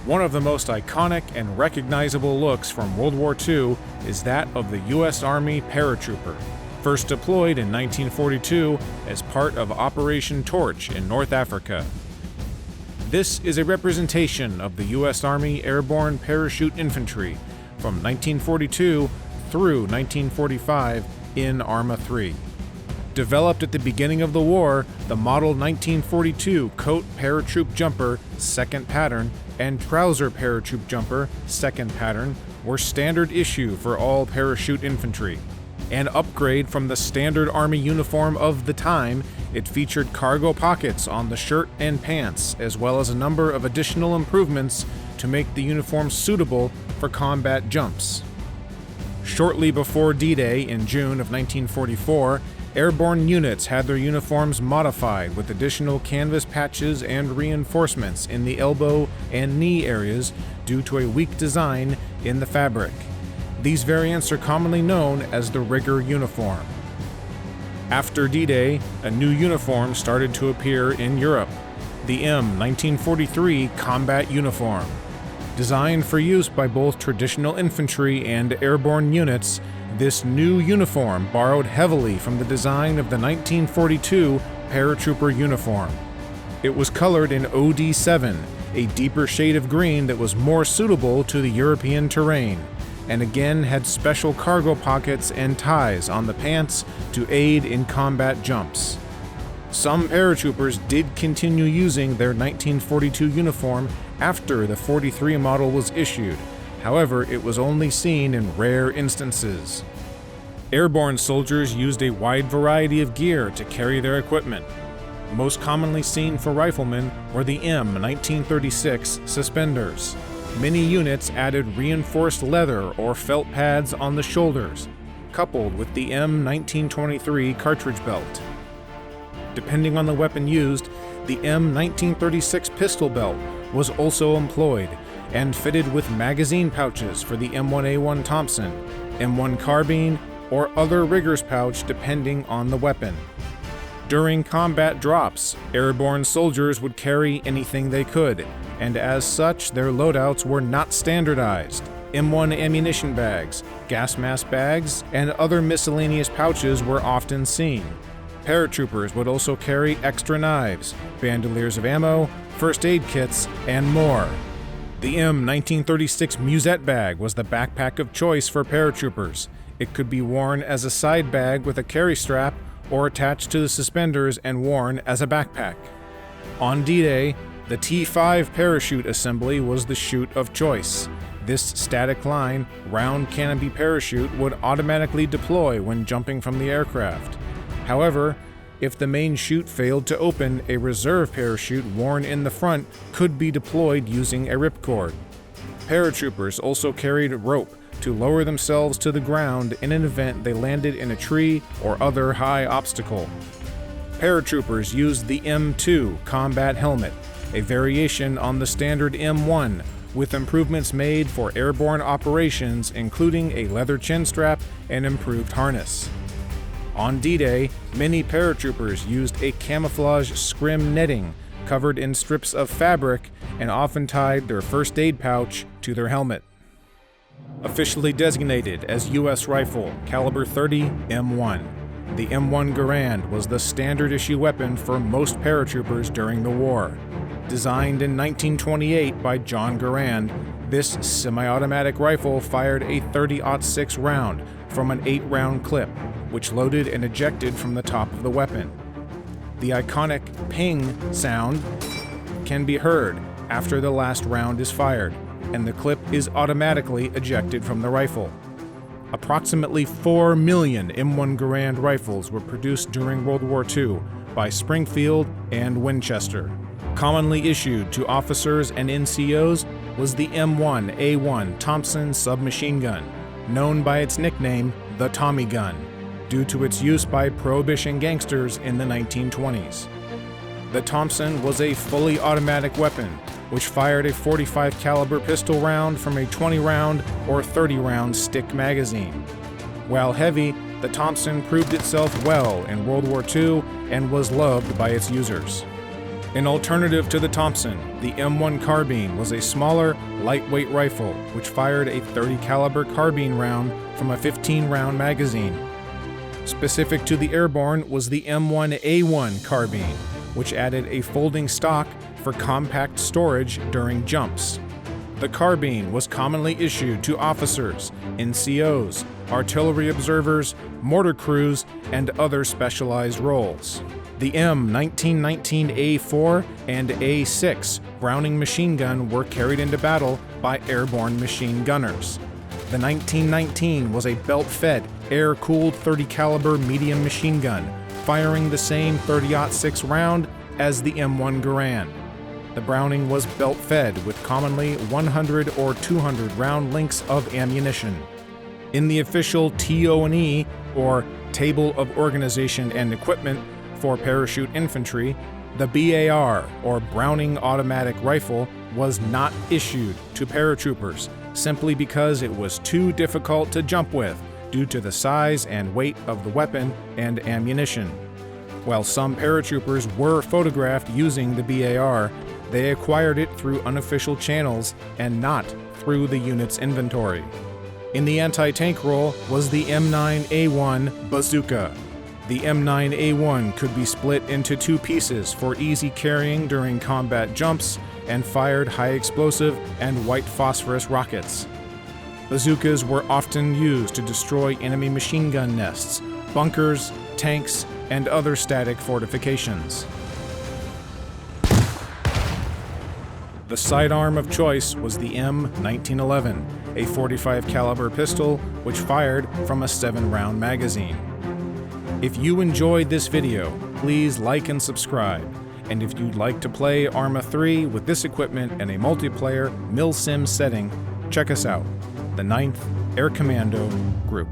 One of the most iconic and recognizable looks from World War II is that of the U.S. Army Paratrooper, first deployed in 1942 as part of Operation Torch in North Africa. This is a representation of the U.S. Army Airborne Parachute Infantry from 1942 through 1945 in ARMA 3. Developed at the beginning of the war, the Model 1942 Coat Paratroop Jumper, second pattern, and Trouser Paratroop Jumper, second pattern, were standard issue for all parachute infantry. An upgrade from the standard Army uniform of the time, it featured cargo pockets on the shirt and pants, as well as a number of additional improvements to make the uniform suitable for combat jumps. Shortly before D-Day in June of 1944, airborne units had their uniforms modified with additional canvas patches and reinforcements in the elbow and knee areas due to a weak design in the fabric. These variants are commonly known as the rigger uniform. After D-Day, a new uniform started to appear in Europe, the M1943 Combat Uniform. Designed for use by both traditional infantry and airborne units, this new uniform borrowed heavily from the design of the 1942 Paratrooper uniform. It was colored in OD7, a deeper shade of green that was more suitable to the European terrain, and again had special cargo pockets and ties on the pants to aid in combat jumps. Some paratroopers did continue using their 1942 uniform after the 43 model was issued. However, it was only seen in rare instances. Airborne soldiers used a wide variety of gear to carry their equipment. Most commonly seen for riflemen were the M1936 suspenders. Many units added reinforced leather or felt pads on the shoulders, coupled with the M1923 Cartridge Belt. Depending on the weapon used, the M1936 Pistol Belt was also employed and fitted with magazine pouches for the M1A1 Thompson, M1 Carbine, or other rigger's pouch depending on the weapon. During combat drops, airborne soldiers would carry anything they could, and as such, their loadouts were not standardized. M1 ammunition bags, gas mask bags, and other miscellaneous pouches were often seen. Paratroopers would also carry extra knives, bandoliers of ammo, first aid kits, and more. The M1936 Musette Bag was the backpack of choice for paratroopers. It could be worn as a side bag with a carry strap or attached to the suspenders and worn as a backpack. On D-Day, the T5 parachute assembly was the chute of choice. This static line, round canopy parachute would automatically deploy when jumping from the aircraft. However, if the main chute failed to open, a reserve parachute worn in the front could be deployed using a ripcord. Paratroopers also carried rope to lower themselves to the ground in an event they landed in a tree or other high obstacle. Paratroopers used the M2 combat helmet, a variation on the standard M1, with improvements made for airborne operations including a leather chin strap and improved harness. On D-Day, many paratroopers used a camouflage scrim netting covered in strips of fabric and often tied their first aid pouch to their helmet. Officially designated as U.S. Rifle Caliber 30 M1, the M1 Garand was the standard issue weapon for most paratroopers during the war. Designed in 1928 by John Garand, this semi-automatic rifle fired a 30-06 round from an 8-round clip, which loaded and ejected from the top of the weapon. The iconic ping sound can be heard after the last round is fired, and the clip is automatically ejected from the rifle. Approximately 4 million M1 Garand rifles were produced during World War II by Springfield and Winchester. Commonly issued to officers and NCOs was the M1A1 Thompson submachine gun, known by its nickname, the Tommy Gun, due to its use by Prohibition gangsters in the 1920s. The Thompson was a fully automatic weapon, which fired a .45 caliber pistol round from a 20-round or 30-round stick magazine. While heavy, the Thompson proved itself well in World War II and was loved by its users. An alternative to the Thompson, the M1 Carbine was a smaller, lightweight rifle which fired a .30 caliber carbine round from a 15-round magazine. Specific to the Airborne was the M1A1 Carbine, which added a folding stock for compact storage during jumps. The carbine was commonly issued to officers, NCOs, artillery observers, mortar crews, and other specialized roles. The M1919A4 and A6 Browning machine gun were carried into battle by airborne machine gunners. The 1919 was a belt-fed, air-cooled .30 caliber medium machine gun, firing the same .30-06 round as the M1 Garand. The Browning was belt-fed with commonly 100 or 200 round lengths of ammunition. In the official TO&E, or Table of Organization and Equipment, for parachute infantry, the BAR, or Browning Automatic Rifle, was not issued to paratroopers simply because it was too difficult to jump with due to the size and weight of the weapon and ammunition. While some paratroopers were photographed using the BAR, they acquired it through unofficial channels and not through the unit's inventory. In the anti-tank role was the M9A1 Bazooka. The M9A1 could be split into two pieces for easy carrying during combat jumps and fired high explosive and white phosphorus rockets. Bazookas were often used to destroy enemy machine gun nests, bunkers, tanks, and other static fortifications. The sidearm of choice was the M1911, a .45 caliber pistol which fired from a 7-round magazine. If you enjoyed this video, please like and subscribe. And if you'd like to play ARMA 3 with this equipment in a multiplayer MilSim setting, check us out, the 9th Air Commando Group.